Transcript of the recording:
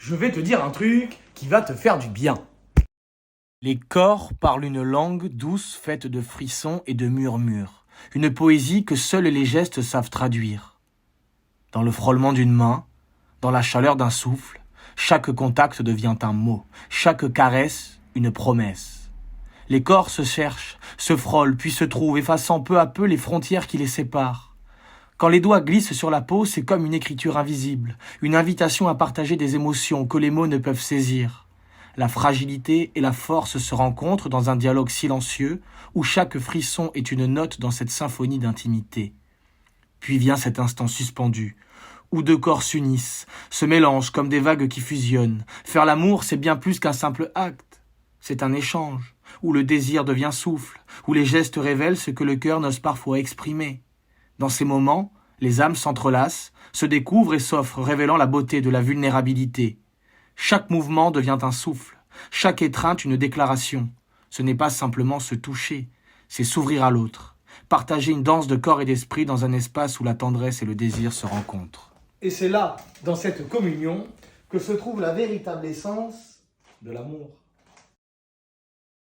Je vais te dire un truc qui va te faire du bien. Les corps parlent une langue douce faite de frissons et de murmures. Une poésie que seuls les gestes savent traduire. Dans le frôlement d'une main, dans la chaleur d'un souffle, chaque contact devient un mot, chaque caresse une promesse. Les corps se cherchent, se frôlent, puis se trouvent, effaçant peu à peu les frontières qui les séparent. Quand les doigts glissent sur la peau, c'est comme une écriture invisible, une invitation à partager des émotions que les mots ne peuvent saisir. La fragilité et la force se rencontrent dans un dialogue silencieux où chaque frisson est une note dans cette symphonie d'intimité. Puis vient cet instant suspendu, où deux corps s'unissent, se mélangent comme des vagues qui fusionnent. Faire l'amour, c'est bien plus qu'un simple acte. C'est un échange, où le désir devient souffle, où les gestes révèlent ce que le cœur n'ose parfois exprimer. Dans ces moments, les âmes s'entrelacent, se découvrent et s'offrent, révélant la beauté de la vulnérabilité. Chaque mouvement devient un souffle, chaque étreinte une déclaration. Ce n'est pas simplement se toucher, c'est s'ouvrir à l'autre, partager une danse de corps et d'esprit dans un espace où la tendresse et le désir se rencontrent. Et c'est là, dans cette communion, que se trouve la véritable essence de l'amour.